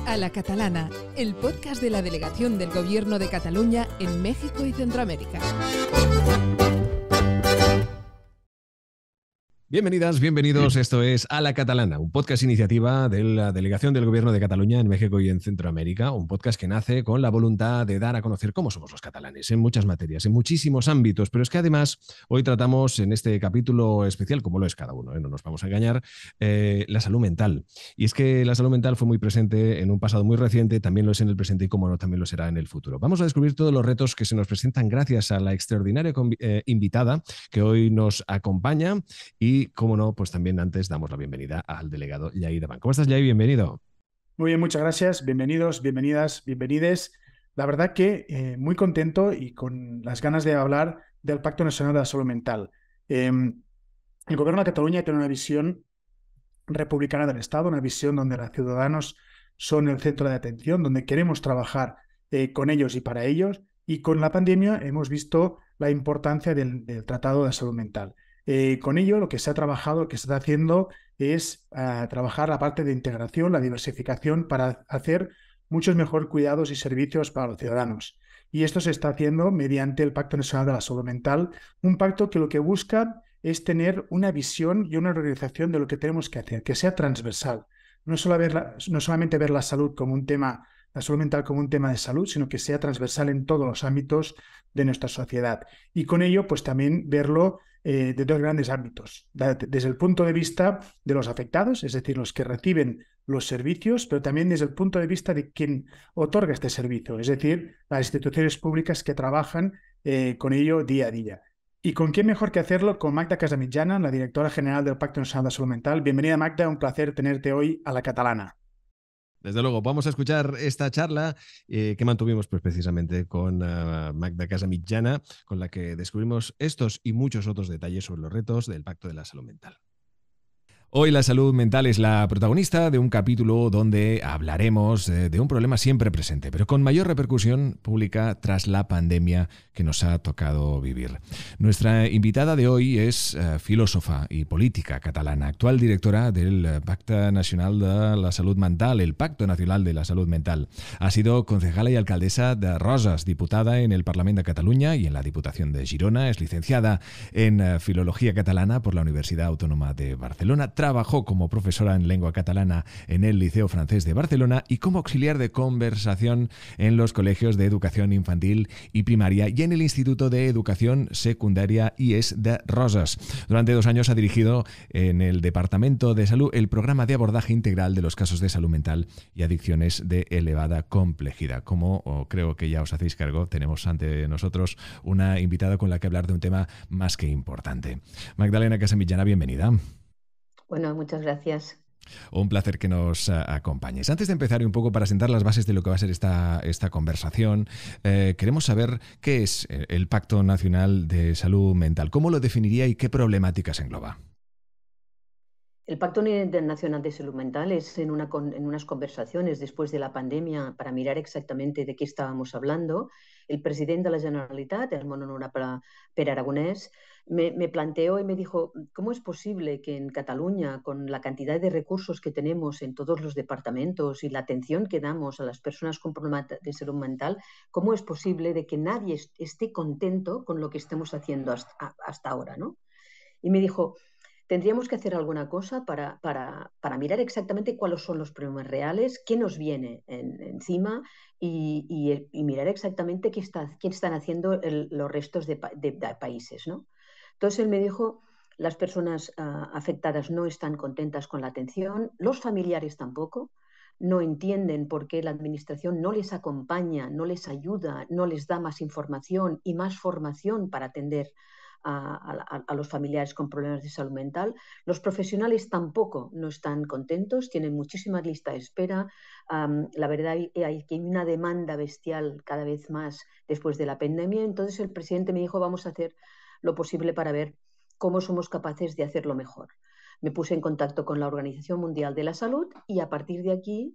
A la Catalana, el podcast de la Delegación del Gobierno de Cataluña en México y Centroamérica. Bienvenidas, bienvenidos. Esto es A la Catalana, un podcast iniciativa de la Delegación del Gobierno de Cataluña en México y en Centroamérica, un podcast que nace con la voluntad de dar a conocer cómo somos los catalanes en muchas materias, en muchísimos ámbitos, pero es que además hoy tratamos en este capítulo especial, como lo es cada uno, no nos vamos a engañar, la salud mental. Y es que la salud mental fue muy presente en un pasado muy reciente, también lo es en el presente y como no, también lo será en el futuro. Vamos a descubrir todos los retos que se nos presentan gracias a la extraordinaria invitada que hoy nos acompaña y como no, pues también antes damos la bienvenida al delegado Yai Davant. ¿Cómo estás, Yai? Bienvenido. Muy bien, muchas gracias. Bienvenidos, bienvenidas, bienvenides. La verdad que muy contento y con las ganas de hablar del Pacto Nacional de la Salud Mental. El Gobierno de Cataluña tiene una visión republicana del Estado, una visión donde los ciudadanos son el centro de atención, donde queremos trabajar con ellos y para ellos. Y con la pandemia hemos visto la importancia del Tratado de Salud Mental. Con ello, lo que se ha trabajado, lo que se está haciendo es trabajar la parte de integración, la diversificación para hacer muchos mejores cuidados y servicios para los ciudadanos. Y esto se está haciendo mediante el Pacto Nacional de la Salud Mental, un pacto que lo que busca es tener una visión y una organización de lo que tenemos que hacer, que sea transversal. No solamente ver la salud como un tema, la salud mental como un tema de salud, sino que sea transversal en todos los ámbitos de nuestra sociedad. Y con ello, pues también verlo de dos grandes ámbitos. Desde el punto de vista de los afectados, es decir, los que reciben los servicios, pero también desde el punto de vista de quien otorga este servicio, es decir, las instituciones públicas que trabajan con ello día a día. ¿Y con quién mejor que hacerlo? Con Magda Casamitjana, la directora general del Pacto Nacional de Salud Mental. Bienvenida, Magda, un placer tenerte hoy a la Catalana. Desde luego, vamos a escuchar esta charla que mantuvimos pues, precisamente con Magda Casamitjana, con la que descubrimos estos y muchos otros detalles sobre los retos del Pacto de la Salud Mental. Hoy la salud mental es la protagonista de un capítulo donde hablaremos de un problema siempre presente, pero con mayor repercusión pública tras la pandemia que nos ha tocado vivir. Nuestra invitada de hoy es filósofa y política catalana, actual directora del Pacte Nacional de la Salud Mental, el Pacto Nacional de la Salud Mental. Ha sido concejala y alcaldesa de Roses, diputada en el Parlamento de Cataluña y en la Diputación de Girona. Es licenciada en Filología Catalana por la Universidad Autónoma de Barcelona. Trabajó como profesora en lengua catalana en el Liceo Francés de Barcelona y como auxiliar de conversación en los colegios de educación infantil y primaria y en el Instituto de Educación Secundaria IES de Roses. Durante 2 años ha dirigido en el Departamento de Salud el programa de abordaje integral de los casos de salud mental y adicciones de elevada complejidad. Como creo que ya os hacéis cargo, tenemos ante nosotros una invitada con la que hablar de un tema más que importante. Magdalena Casamitjana, bienvenida. Bueno, muchas gracias. Un placer que nos acompañes. Antes de empezar y un poco para sentar las bases de lo que va a ser esta conversación, queremos saber qué es el Pacto Nacional de Salud Mental, cómo lo definiría y qué problemáticas engloba. El Pacto Nacional de Salud Mental es en unas conversaciones después de la pandemia para mirar exactamente de qué estábamos hablando. El presidente de la Generalitat, el molt honorable Pere Aragonès, me planteó y me dijo, ¿cómo es posible que en Cataluña, con la cantidad de recursos que tenemos en todos los departamentos y la atención que damos a las personas con problemas de salud mental, cómo es posible de que nadie esté contento con lo que estemos haciendo hasta ahora, ¿no? Y me dijo, tendríamos que hacer alguna cosa para mirar exactamente cuáles son los problemas reales, qué nos viene encima y mirar exactamente qué están haciendo los restos de países, ¿no? Entonces él me dijo, las personas afectadas no están contentas con la atención, los familiares tampoco, no entienden por qué la administración no les acompaña, no les ayuda, no les da más información y más formación para atender a los familiares con problemas de salud mental. Los profesionales tampoco no están contentos, tienen muchísimas listas de espera. La verdad hay que hay una demanda bestial cada vez más después de la pandemia. Entonces el presidente me dijo, vamos a hacer lo posible para ver cómo somos capaces de hacerlo mejor. Me puse en contacto con la Organización Mundial de la Salud y a partir de aquí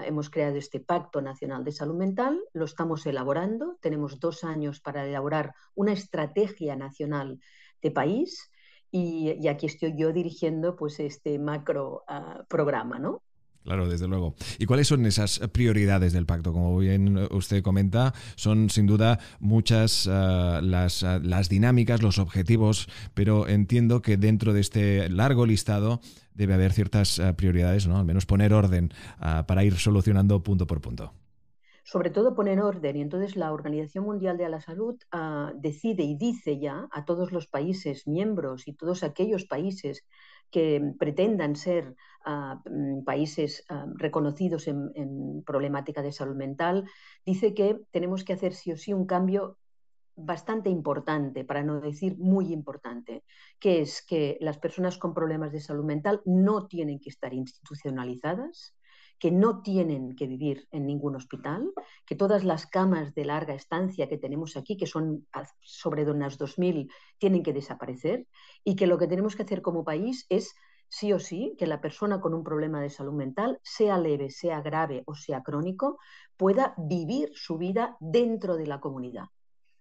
hemos creado este Pacto Nacional de Salud Mental, lo estamos elaborando, tenemos 2 años para elaborar una estrategia nacional de país y aquí estoy yo dirigiendo pues, este macro programa, ¿no? Claro, desde luego. ¿Y cuáles son esas prioridades del pacto? Como bien usted comenta, son sin duda muchas las dinámicas, los objetivos, pero entiendo que dentro de este largo listado debe haber ciertas prioridades, ¿no? Al menos poner orden para ir solucionando punto por punto. Sobre todo poner orden, y entonces la Organización Mundial de la Salud decide y dice ya a todos los países miembros y todos aquellos países que pretendan ser países reconocidos en problemática de salud mental, dice que tenemos que hacer sí o sí un cambio bastante importante, para no decir muy importante, que es que las personas con problemas de salud mental no tienen que estar institucionalizadas, que no tienen que vivir en ningún hospital, que todas las camas de larga estancia que tenemos aquí, que son sobre unas 2.000, tienen que desaparecer, y que lo que tenemos que hacer como país es sí o sí que la persona con un problema de salud mental, sea leve, sea grave o sea crónico, pueda vivir su vida dentro de la comunidad.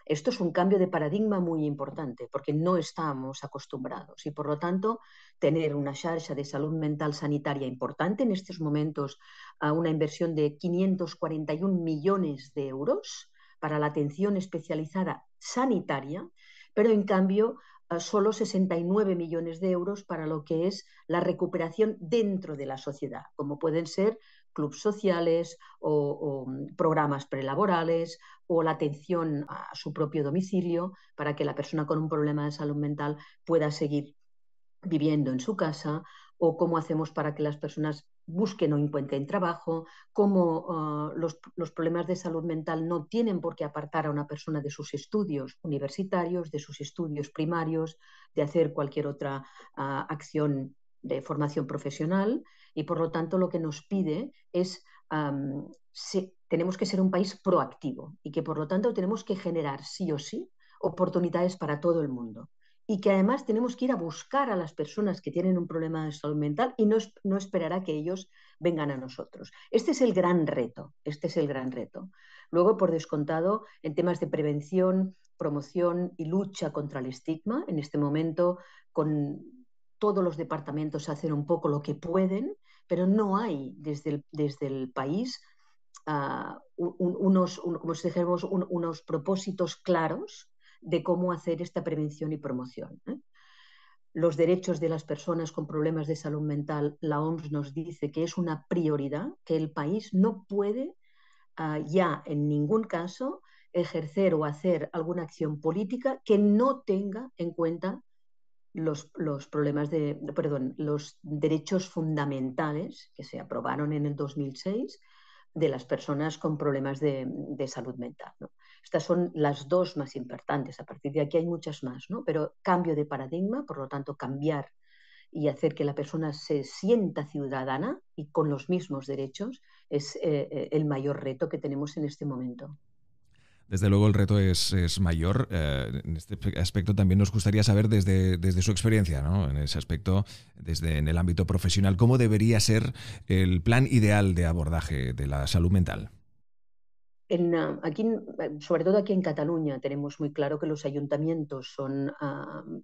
Esto es un cambio de paradigma muy importante porque no estábamos acostumbrados y, por lo tanto, tener una xarxa de salud mental sanitaria importante, en estos momentos una inversión de 541 millones de euros para la atención especializada sanitaria, pero en cambio solo 69 millones de euros para lo que es la recuperación dentro de la sociedad, como pueden ser clubes sociales o programas prelaborales o la atención a su propio domicilio para que la persona con un problema de salud mental pueda seguir viviendo en su casa, o cómo hacemos para que las personas busquen o encuentren trabajo, cómo los problemas de salud mental no tienen por qué apartar a una persona de sus estudios universitarios, de sus estudios primarios, de hacer cualquier otra acción de formación profesional, y por lo tanto lo que nos pide es tenemos que ser un país proactivo y que por lo tanto tenemos que generar sí o sí oportunidades para todo el mundo, y que además tenemos que ir a buscar a las personas que tienen un problema de salud mental y no esperar a que ellos vengan a nosotros. Este es el gran reto, este es el gran reto. Luego, por descontado, en temas de prevención, promoción y lucha contra el estigma, en este momento con todos los departamentos hacen un poco lo que pueden, pero no hay desde el país unos propósitos claros de cómo hacer esta prevención y promoción. Los derechos de las personas con problemas de salud mental, la OMS nos dice que es una prioridad, que el país no puede ya en ningún caso ejercer o hacer alguna acción política que no tenga en cuenta los derechos fundamentales que se aprobaron en el 2006 de las personas con problemas de salud mental, ¿no? Estas son las dos más importantes. A partir de aquí hay muchas más, ¿no? Pero cambio de paradigma, por lo tanto, cambiar y hacer que la persona se sienta ciudadana y con los mismos derechos es el mayor reto que tenemos en este momento. Desde luego el reto es mayor. En este aspecto también nos gustaría saber desde su experiencia, ¿no? En ese aspecto, en el ámbito profesional, ¿cómo debería ser el plan ideal de abordaje de la salud mental? Aquí, sobre todo aquí en Cataluña, tenemos muy claro que los ayuntamientos son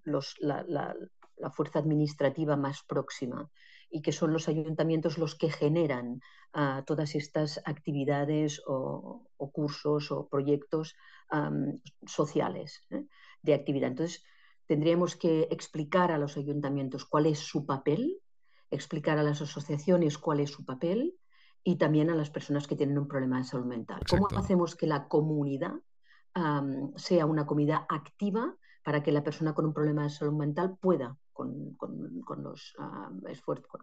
la fuerza administrativa más próxima y que son los ayuntamientos los que generan todas estas actividades o cursos o proyectos sociales de actividad. Entonces, tendríamos que explicar a los ayuntamientos cuál es su papel, explicar a las asociaciones cuál es su papel, y también a las personas que tienen un problema de salud mental. Exacto. ¿Cómo hacemos que la comunidad sea una comunidad activa para que la persona con un problema de salud mental pueda, con los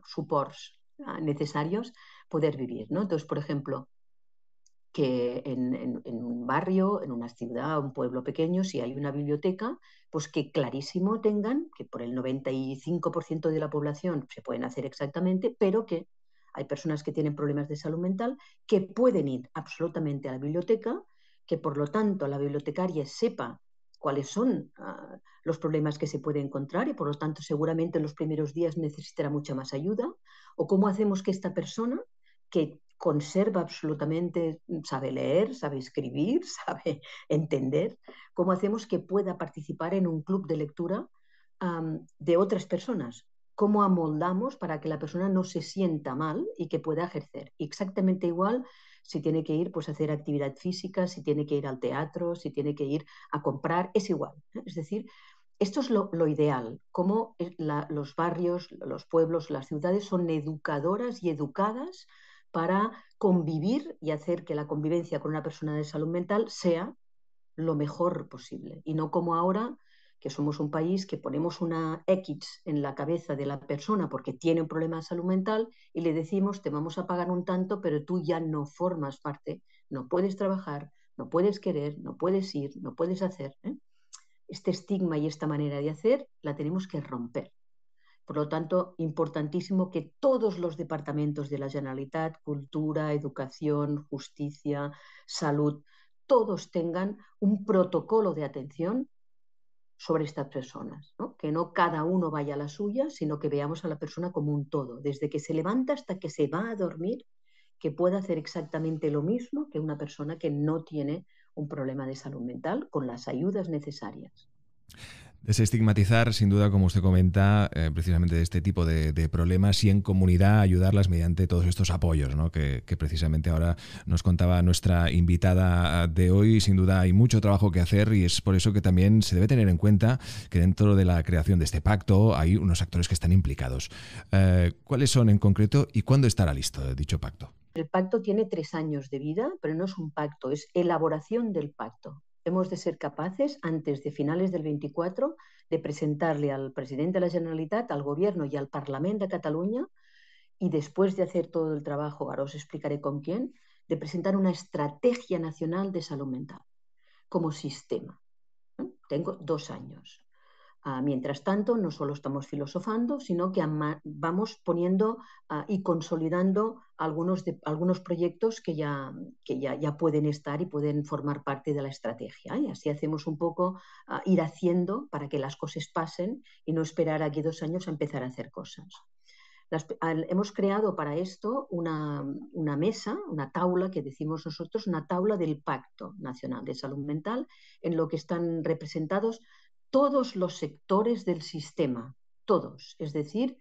supports necesarios, poder vivir, ¿no? Entonces, por ejemplo, que en un barrio, en una ciudad, un pueblo pequeño, si hay una biblioteca, pues que clarísimo tengan que por el 95% de la población se pueden hacer exactamente, pero que hay personas que tienen problemas de salud mental que pueden ir absolutamente a la biblioteca, que por lo tanto la bibliotecaria sepa cuáles son los problemas que se puede encontrar y por lo tanto seguramente en los primeros días necesitará mucha más ayuda. O cómo hacemos que esta persona que conserva absolutamente, sabe leer, sabe escribir, sabe entender, cómo hacemos que pueda participar en un club de lectura de otras personas, cómo amoldamos para que la persona no se sienta mal y que pueda ejercer. Exactamente igual si tiene que ir pues, a hacer actividad física, si tiene que ir al teatro, si tiene que ir a comprar, es igual. Es decir, esto es lo ideal, cómo los barrios, los pueblos, las ciudades son educadoras y educadas para convivir y hacer que la convivencia con una persona de salud mental sea lo mejor posible. Y no como ahora, que somos un país que ponemos una X en la cabeza de la persona porque tiene un problema de salud mental y le decimos, te vamos a pagar un tanto, pero tú ya no formas parte, no puedes trabajar, no puedes querer, no puedes ir, no puedes hacer. Este estigma y esta manera de hacer la tenemos que romper. Por lo tanto, importantísimo que todos los departamentos de la Generalitat, Cultura, Educación, Justicia, Salud, todos tengan un protocolo de atención sobre estas personas, ¿no? Que no cada uno vaya a la suya, sino que veamos a la persona como un todo, desde que se levanta hasta que se va a dormir, que pueda hacer exactamente lo mismo que una persona que no tiene un problema de salud mental, con las ayudas necesarias. Desestigmatizar, sin duda, como usted comenta, precisamente de este tipo de problemas y en comunidad ayudarlas mediante todos estos apoyos, ¿no? que precisamente ahora nos contaba nuestra invitada de hoy. Sin duda hay mucho trabajo que hacer y es por eso que también se debe tener en cuenta que dentro de la creación de este pacto hay unos actores que están implicados. ¿Cuáles son en concreto y cuándo estará listo dicho pacto? El pacto tiene 3 años de vida, pero no es un pacto, es elaboración del pacto. Hemos de ser capaces, antes de finales del 24, de presentarle al presidente de la Generalitat, al Gobierno y al Parlament de Catalunya, y después de hacer todo el trabajo, ahora os explicaré con quién, de presentar una estrategia nacional de salud mental como sistema. Tengo 2 años. Mientras tanto, no solo estamos filosofando, sino que vamos poniendo y consolidando algunos proyectos que ya pueden estar y pueden formar parte de la estrategia. Y así hacemos un poco ir haciendo para que las cosas pasen y no esperar aquí 2 años a empezar a hacer cosas. Hemos creado para esto una mesa, una taula que decimos nosotros, una taula del Pacto Nacional de Salud Mental, en lo que están representados todos los sectores del sistema, todos, es decir,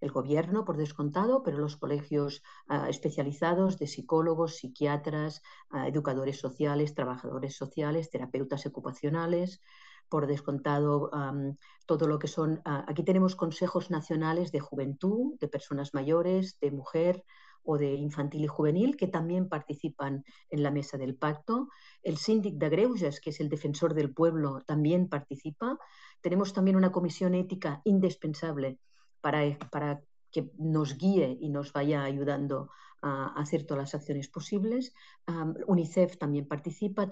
el gobierno por descontado, pero los colegios especializados de psicólogos, psiquiatras, educadores sociales, trabajadores sociales, terapeutas ocupacionales, por descontado todo lo que son, aquí tenemos consejos nacionales de juventud, de personas mayores, de mujer o de infantil y juvenil, que también participan en la mesa del pacto. El síndic de Greuges, que es el defensor del pueblo, también participa. Tenemos también una comisión ética indispensable para que nos guíe y nos vaya ayudando a hacer todas las acciones posibles. UNICEF también participa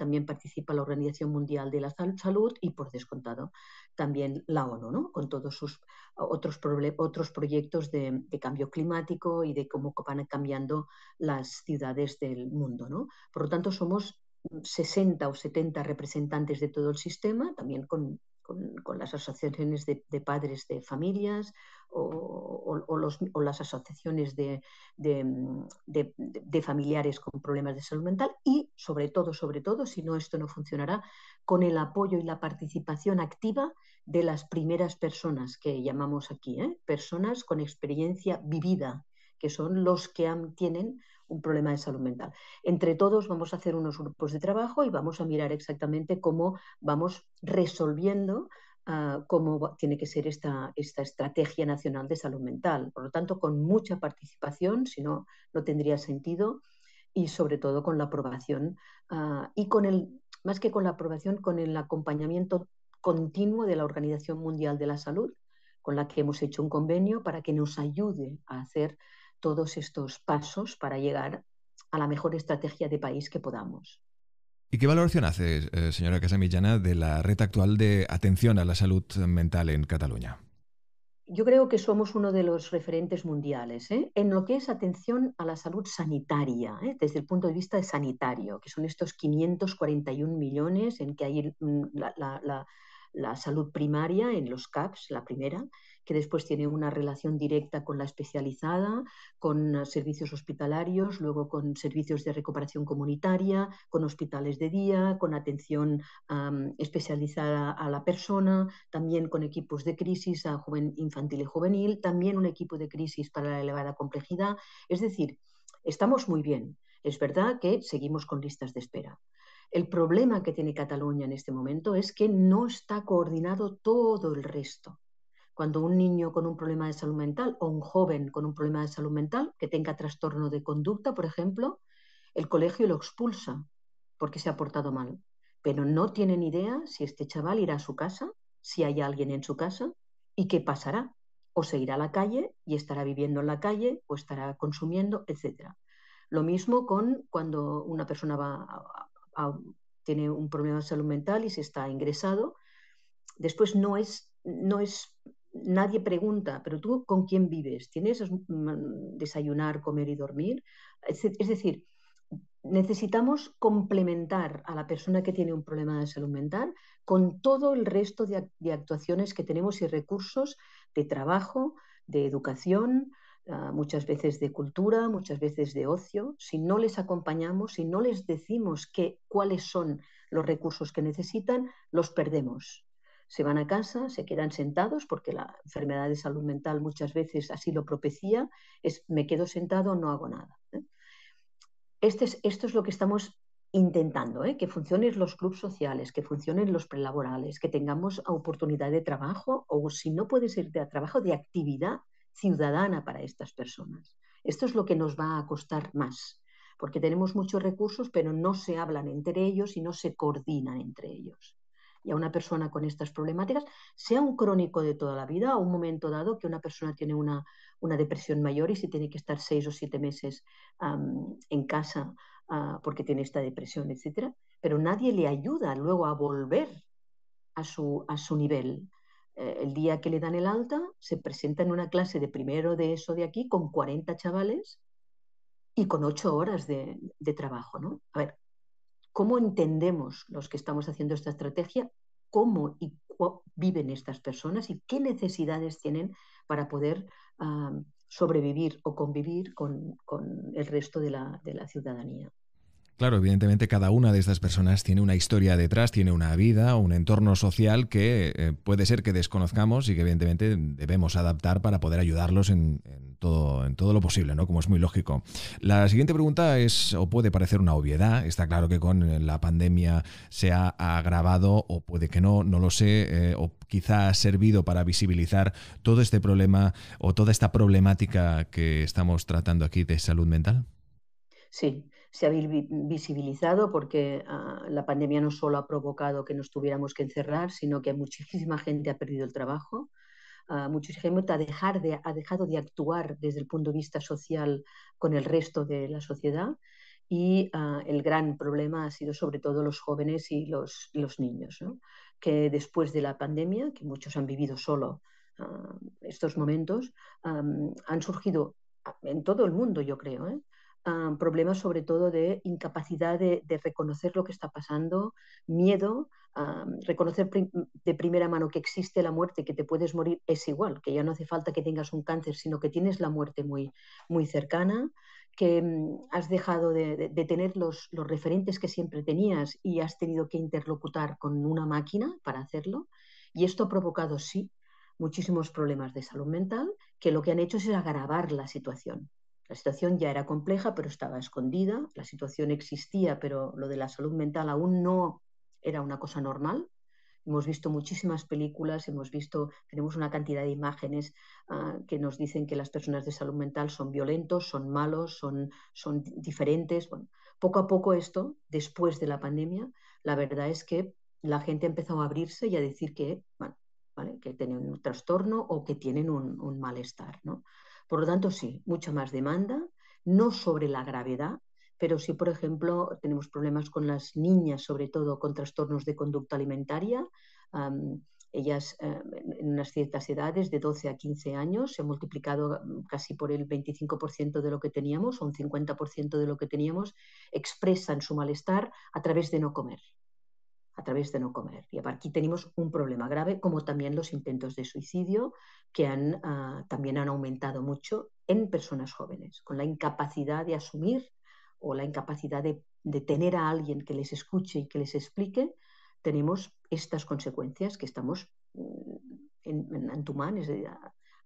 la Organización Mundial de la Salud y, por descontado, también la ONU, ¿no? Con todos sus otros proyectos de cambio climático y de cómo van cambiando las ciudades del mundo, ¿no? Por lo tanto, somos 60 o 70 representantes de todo el sistema, también con las asociaciones de padres de familias o las asociaciones de familiares con problemas de salud mental y, sobre todo, si no, esto no funcionará, con el apoyo y la participación activa de las primeras personas que llamamos aquí, personas con experiencia vivida, que son los que tienen un problema de salud mental. Entre todos vamos a hacer unos grupos de trabajo y vamos a mirar exactamente cómo vamos resolviendo cómo tiene que ser esta estrategia nacional de salud mental. Por lo tanto, con mucha participación, si no, no tendría sentido, y sobre todo con la aprobación y más que con la aprobación, con el acompañamiento continuo de la Organización Mundial de la Salud, con la que hemos hecho un convenio para que nos ayude a hacer todos estos pasos para llegar a la mejor estrategia de país que podamos. ¿Y qué valoración hace, señora Casamitjana, de la red actual de atención a la salud mental en Cataluña? Yo creo que somos uno de los referentes mundiales en lo que es atención a la salud sanitaria, desde el punto de vista de sanitario, que son estos 541 millones en que hay la salud primaria en los CAPs, la primera, que después tiene una relación directa con la especializada, con servicios hospitalarios, luego con servicios de recuperación comunitaria, con hospitales de día, con atención especializada a la persona, también con equipos de crisis infantil y juvenil, también un equipo de crisis para la elevada complejidad. Es decir, estamos muy bien. Es verdad que seguimos con listas de espera. El problema que tiene Cataluña en este momento es que no está coordinado todo el resto. Cuando un niño con un problema de salud mental o un joven con un problema de salud mental que tenga trastorno de conducta, por ejemplo, el colegio lo expulsa porque se ha portado mal. Pero no tienen idea si este chaval irá a su casa, si hay alguien en su casa y qué pasará. O se irá a la calle y estará viviendo en la calle o estará consumiendo, etc. Lo mismo con cuando una persona tiene un problema de salud mental y se está ingresado. Después nadie pregunta, pero tú ¿con quién vives? ¿Tienes desayunar, comer y dormir? Es decir, necesitamos complementar a la persona que tiene un problema de salud mental con todo el resto de actuaciones que tenemos y recursos de trabajo, de educación, muchas veces de cultura, muchas veces de ocio. Si no les acompañamos, si no les decimos cuáles son los recursos que necesitan, los perdemos. Se van a casa, se quedan sentados, porque la enfermedad de salud mental muchas veces así lo propicia, me quedo sentado, no hago nada. Esto es lo que estamos intentando, que funcionen los clubes sociales, que funcionen los prelaborales, que tengamos oportunidad de trabajo o, si no puede ser de trabajo, de actividad ciudadana para estas personas. Esto es lo que nos va a costar más, porque tenemos muchos recursos, pero no se hablan entre ellos y no se coordinan entre ellos. Y a una persona con estas problemáticas, sea un crónico de toda la vida o un momento dado que una persona tiene una depresión mayor y se tiene que estar 6 o 7 meses en casa porque tiene esta depresión, etc. Pero nadie le ayuda luego a volver a su nivel. El día que le dan el alta, se presenta en una clase de primero de eso de aquí con 40 chavales y con 8 horas de trabajo, ¿no? A ver, ¿cómo entendemos los que estamos haciendo esta estrategia cómo y viven estas personas y qué necesidades tienen para poder sobrevivir o convivir con el resto de la ciudadanía? Claro, evidentemente cada una de estas personas tiene una historia detrás, tiene una vida, un entorno social que puede ser que desconozcamos y que evidentemente debemos adaptar para poder ayudarlos en todo lo posible, ¿no? Como es muy lógico. La siguiente pregunta es, o puede parecer una obviedad, está claro que con la pandemia se ha agravado, o puede que no lo sé, o quizá ha servido para visibilizar todo este problema o toda esta problemática que estamos tratando aquí de salud mental. Sí, se ha visibilizado porque la pandemia no solo ha provocado que nos tuviéramos que encerrar, sino que muchísima gente ha perdido el trabajo, muchísima gente ha dejado de actuar desde el punto de vista social con el resto de la sociedad, y el gran problema ha sido sobre todo los jóvenes y los niños, ¿no? Que después de la pandemia, que muchos han vivido solo estos momentos, han surgido en todo el mundo, yo creo, problemas sobre todo de incapacidad de reconocer lo que está pasando, miedo, reconocer de primera mano que existe la muerte, que te puedes morir, es igual, que ya no hace falta que tengas un cáncer, sino que tienes la muerte muy, muy cercana, que has dejado de tener los referentes que siempre tenías y has tenido que interlocutar con una máquina para hacerlo. Y esto ha provocado, sí, muchísimos problemas de salud mental, que lo que han hecho es agravar la situación. La situación ya era compleja, pero estaba escondida. La situación existía, pero lo de la salud mental aún no era una cosa normal. Hemos visto muchísimas películas, tenemos una cantidad de imágenes que nos dicen que las personas de salud mental son violentos, son malos, son diferentes. Bueno, poco a poco esto, después de la pandemia, la verdad es que la gente ha empezado a abrirse y a decir que, ¿vale? Que tienen un trastorno o que tienen un malestar, ¿no? Por lo tanto, sí, mucha más demanda, no sobre la gravedad, pero sí, por ejemplo, tenemos problemas con las niñas, sobre todo con trastornos de conducta alimentaria. Ellas en unas ciertas edades, de 12 a 15 años, se ha multiplicado casi por el 25% de lo que teníamos, o un 50% de lo que teníamos, expresan su malestar a través de no comer. a través de no comer. Y aquí tenemos un problema grave, como también los intentos de suicidio, que también han aumentado mucho en personas jóvenes, con la incapacidad de asumir o la incapacidad de tener a alguien que les escuche y que les explique. Tenemos estas consecuencias que estamos entumant,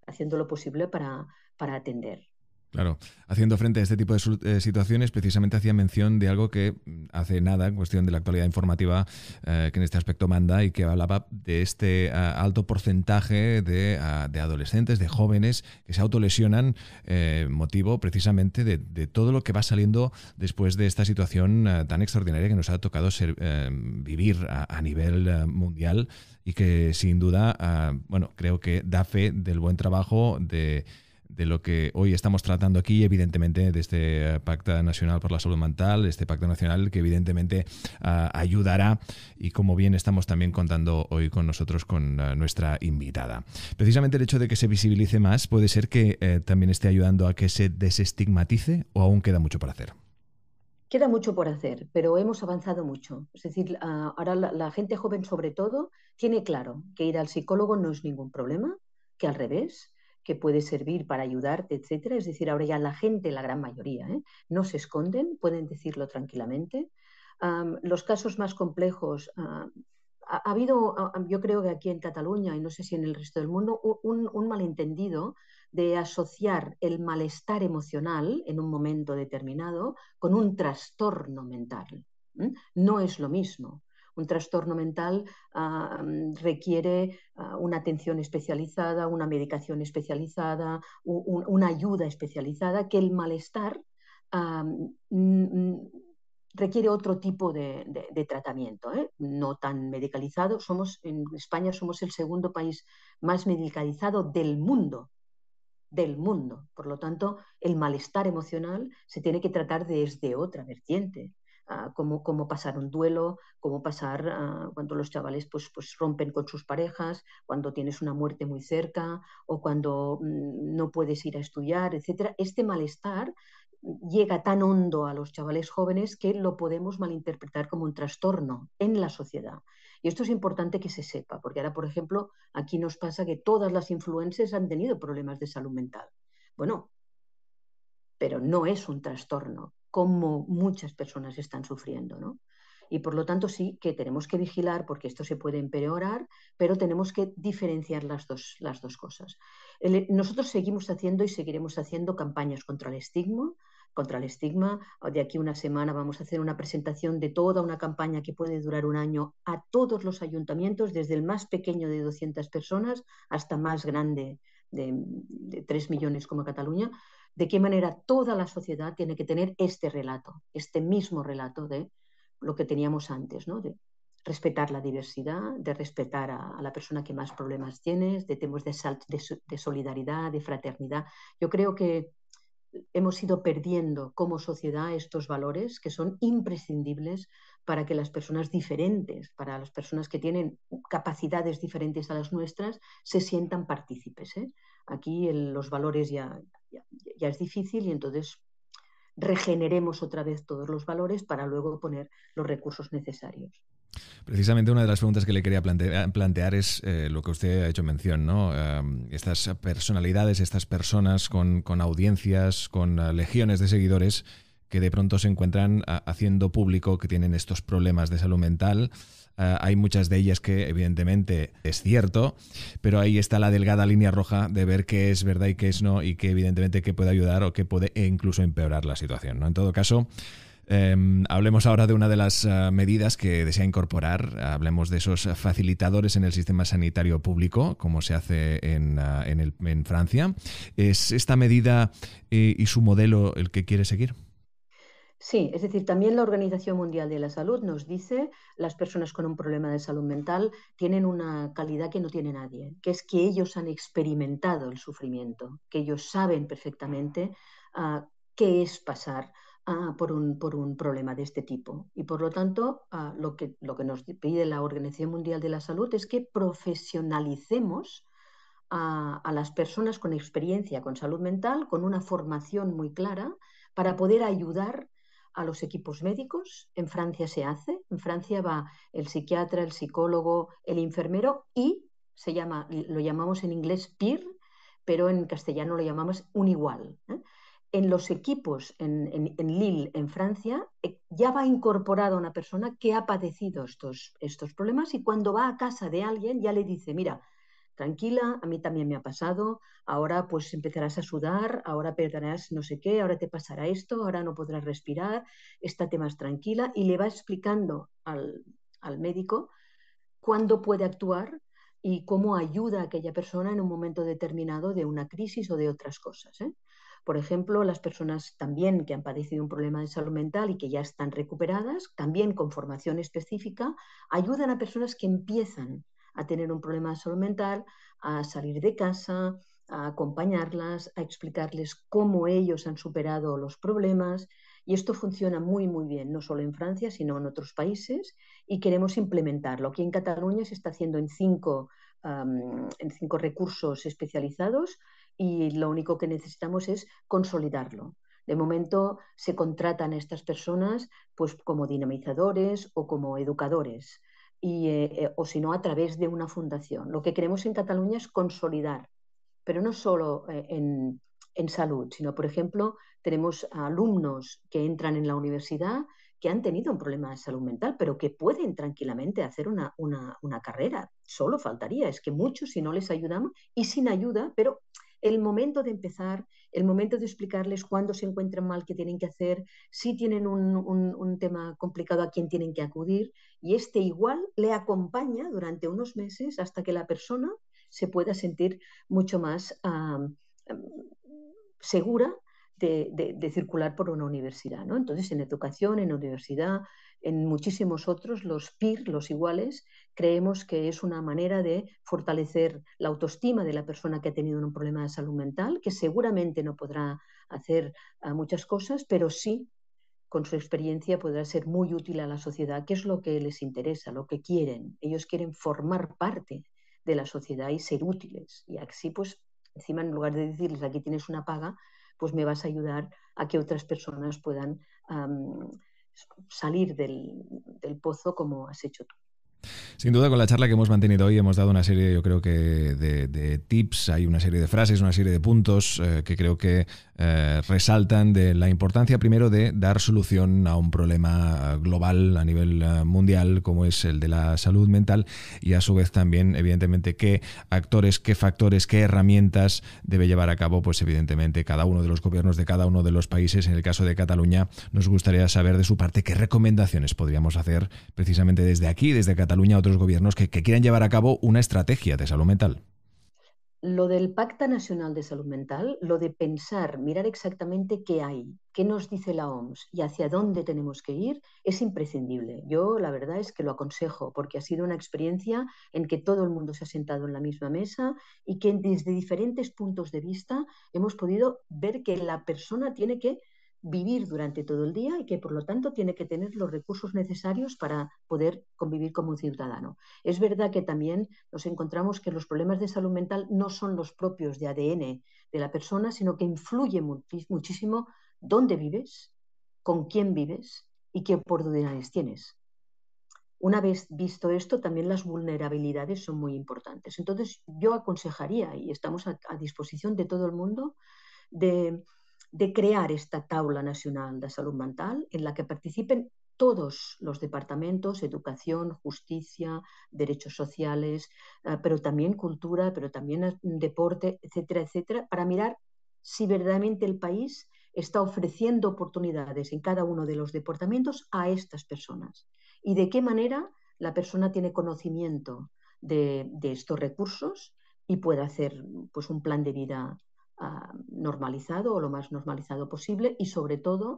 haciendo lo posible para atender. Claro, haciendo frente a este tipo de situaciones, precisamente hacía mención de algo que hace nada, en cuestión de la actualidad informativa, que en este aspecto manda, y que hablaba de este alto porcentaje de adolescentes, de jóvenes que se autolesionan, motivo precisamente de todo lo que va saliendo después de esta situación tan extraordinaria que nos ha tocado vivir a nivel mundial, y que sin duda, bueno, creo que da fe del buen trabajo de lo que hoy estamos tratando aquí, evidentemente, de este Pacte Nacional por la Salud Mental, este Pacto Nacional que evidentemente ayudará, y como bien estamos también contando hoy con nosotros con nuestra invitada. Precisamente el hecho de que se visibilice más puede ser que también esté ayudando a que se desestigmatice, ¿o aún queda mucho por hacer? Queda mucho por hacer, pero hemos avanzado mucho. Es decir, ahora la gente joven, sobre todo, tiene claro que ir al psicólogo no es ningún problema, que al revés, que puede servir para ayudarte, etcétera. Es decir, ahora ya la gente, la gran mayoría, no se esconden, pueden decirlo tranquilamente. Los casos más complejos, ha habido, yo creo que aquí en Cataluña, y no sé si en el resto del mundo, un malentendido de asociar el malestar emocional en un momento determinado con un trastorno mental. No es lo mismo. Un trastorno mental requiere una atención especializada, una medicación especializada, una ayuda especializada, que el malestar requiere otro tipo de tratamiento, no tan medicalizado. En España somos el segundo país más medicalizado del mundo. Por lo tanto, el malestar emocional se tiene que tratar desde otra vertiente. Cómo pasar un duelo, cómo pasar cuando los chavales pues rompen con sus parejas, cuando tienes una muerte muy cerca, o cuando no puedes ir a estudiar, etc. Este malestar llega tan hondo a los chavales jóvenes que lo podemos malinterpretar como un trastorno en la sociedad. Y esto es importante que se sepa, porque ahora, por ejemplo, aquí nos pasa que todas las influencers han tenido problemas de salud mental. Bueno, pero no es un trastorno, como muchas personas están sufriendo, ¿no? Y por lo tanto sí que tenemos que vigilar, porque esto se puede empeorar, pero tenemos que diferenciar las dos cosas. Nosotros seguimos haciendo y seguiremos haciendo campañas contra el estigma. De aquí una semana vamos a hacer una presentación de toda una campaña que puede durar un año a todos los ayuntamientos, desde el más pequeño de 200 personas hasta más grande de 3 millones como Cataluña. De qué manera toda la sociedad tiene que tener este relato, este mismo relato de lo que teníamos antes, ¿no? De respetar la diversidad, de respetar a la persona que más problemas tiene, de temas de solidaridad, de fraternidad. Yo creo que hemos ido perdiendo como sociedad estos valores que son imprescindibles para que las personas diferentes, para las personas que tienen capacidades diferentes a las nuestras, se sientan partícipes. Aquí los valores ya es difícil, y entonces regeneremos otra vez todos los valores para luego poner los recursos necesarios. Precisamente una de las preguntas que le quería plantear es lo que usted ha hecho mención, ¿no? Estas personalidades, estas personas con audiencias, con legiones de seguidores, que de pronto se encuentran haciendo público que tienen estos problemas de salud mental. Hay muchas de ellas que evidentemente es cierto, pero ahí está la delgada línea roja de ver qué es verdad y qué es no, y que evidentemente que puede ayudar o que puede incluso empeorar la situación, ¿no? En todo caso, hablemos ahora de una de las medidas que desea incorporar. Hablemos de esos facilitadores en el sistema sanitario público, como se hace en Francia. ¿Es esta medida y su modelo el que quiere seguir? Sí, es decir, también la Organización Mundial de la Salud nos dice las personas con un problema de salud mental tienen una calidad que no tiene nadie, que es que ellos han experimentado el sufrimiento, que ellos saben perfectamente qué es pasar por un problema de este tipo. Y por lo tanto, lo que nos pide la Organización Mundial de la Salud es que profesionalicemos a las personas con experiencia con salud mental, con una formación muy clara, para poder ayudar a los equipos médicos. En Francia se hace. En Francia va el psiquiatra, el psicólogo, el enfermero y lo llamamos en inglés peer, pero en castellano lo llamamos un igual. En los equipos en Lille, en Francia, ya va incorporada una persona que ha padecido estos problemas y cuando va a casa de alguien ya le dice, mira, tranquila, a mí también me ha pasado, ahora pues empezarás a sudar, ahora perderás no sé qué, ahora te pasará esto, ahora no podrás respirar, estate más tranquila, y le va explicando al médico cuándo puede actuar y cómo ayuda a aquella persona en un momento determinado de una crisis o de otras cosas. Por ejemplo, las personas también que han padecido un problema de salud mental y que ya están recuperadas, también con formación específica, ayudan a personas que empiezan a tener un problema de salud mental, a salir de casa, a acompañarlas, a explicarles cómo ellos han superado los problemas. Y esto funciona muy, muy bien, no solo en Francia, sino en otros países, y queremos implementarlo. Aquí en Cataluña se está haciendo en cinco recursos especializados y lo único que necesitamos es consolidarlo. De momento se contratan a estas personas pues, como dinamizadores o como educadores, o si no a través de una fundación. Lo que queremos en Cataluña es consolidar, pero no solo en salud, sino, por ejemplo, tenemos alumnos que entran en la universidad que han tenido un problema de salud mental, pero que pueden tranquilamente hacer una carrera. Solo faltaría, es que muchos, si no les ayudamos, y sin ayuda, pero el momento de empezar, el momento de explicarles cuándo se encuentran mal, qué tienen que hacer, si tienen un tema complicado, a quién tienen que acudir, y igual le acompaña durante unos meses hasta que la persona se pueda sentir mucho más segura de circular por una universidad, ¿no? Entonces, en educación, en universidad, en muchísimos otros, los peer, los iguales, creemos que es una manera de fortalecer la autoestima de la persona que ha tenido un problema de salud mental, que seguramente no podrá hacer muchas cosas, pero sí, con su experiencia, podrá ser muy útil a la sociedad, que es lo que les interesa, lo que quieren. Ellos quieren formar parte de la sociedad y ser útiles. Y así, pues, encima, en lugar de decirles aquí tienes una paga, pues me vas a ayudar a que otras personas puedan salir del pozo como has hecho tú. Sin duda, con la charla que hemos mantenido hoy hemos dado una serie, yo creo que de tips, hay una serie de frases, una serie de puntos que creo que resaltan de la importancia primero de dar solución a un problema global a nivel mundial como es el de la salud mental y a su vez también, evidentemente, qué actores, qué factores, qué herramientas debe llevar a cabo, pues evidentemente cada uno de los gobiernos de cada uno de los países. En el caso de Cataluña, nos gustaría saber de su parte qué recomendaciones podríamos hacer precisamente desde aquí, desde Cataluña, a otros gobiernos que quieran llevar a cabo una estrategia de salud mental. Lo del Pacto Nacional de Salud Mental, lo de pensar, mirar exactamente qué hay, qué nos dice la OMS y hacia dónde tenemos que ir, es imprescindible. Yo la verdad es que lo aconsejo porque ha sido una experiencia en que todo el mundo se ha sentado en la misma mesa y que desde diferentes puntos de vista hemos podido ver que la persona tiene que vivir durante todo el día y que por lo tanto tiene que tener los recursos necesarios para poder convivir como un ciudadano. Es verdad que también nos encontramos que los problemas de salud mental no son los propios de ADN de la persona, sino que influye muchísimo dónde vives, con quién vives y qué oportunidades tienes. Una vez visto esto, también las vulnerabilidades son muy importantes. Entonces, yo aconsejaría, y estamos a disposición de todo el mundo, de crear esta taula nacional de salud mental en la que participen todos los departamentos, educación, justicia, derechos sociales, pero también cultura, pero también deporte, etcétera, etcétera, para mirar si verdaderamente el país está ofreciendo oportunidades en cada uno de los departamentos a estas personas y de qué manera la persona tiene conocimiento de estos recursos y puede hacer pues, un plan de vida normalizado o lo más normalizado posible y sobre todo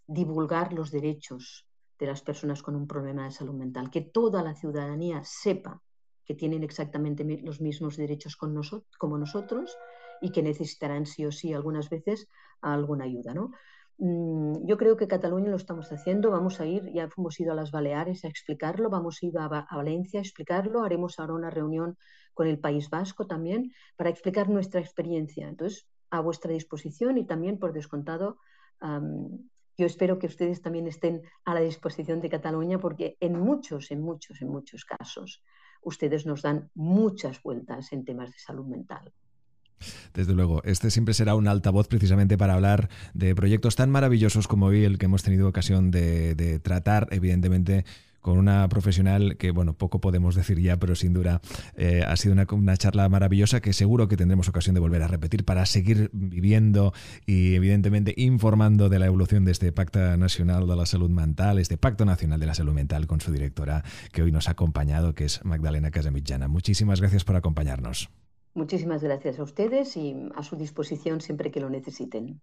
divulgar los derechos de las personas con un problema de salud mental, que toda la ciudadanía sepa que tienen exactamente los mismos derechos como nosotros y que necesitarán sí o sí algunas veces alguna ayuda, ¿no? Yo creo que Cataluña lo estamos haciendo, vamos a ir, ya hemos ido a las Baleares a explicarlo, vamos a ir a Valencia a explicarlo, haremos ahora una reunión con el País Vasco también para explicar nuestra experiencia. Entonces, a vuestra disposición y también, por descontado, Yo espero que ustedes también estén a la disposición de Cataluña, porque en muchos casos ustedes nos dan muchas vueltas en temas de salud mental. Desde luego, este siempre será un altavoz precisamente para hablar de proyectos tan maravillosos como hoy el que hemos tenido ocasión de tratar, evidentemente, con una profesional que, bueno, poco podemos decir ya, pero sin duda ha sido una charla maravillosa que seguro que tendremos ocasión de volver a repetir para seguir viviendo y, evidentemente, informando de la evolución de este Pacto Nacional de la Salud Mental, este Pacto Nacional de la Salud Mental, con su directora que hoy nos ha acompañado, que es Magdalena Casamitjana. Muchísimas gracias por acompañarnos. Muchísimas gracias a ustedes y a su disposición siempre que lo necesiten.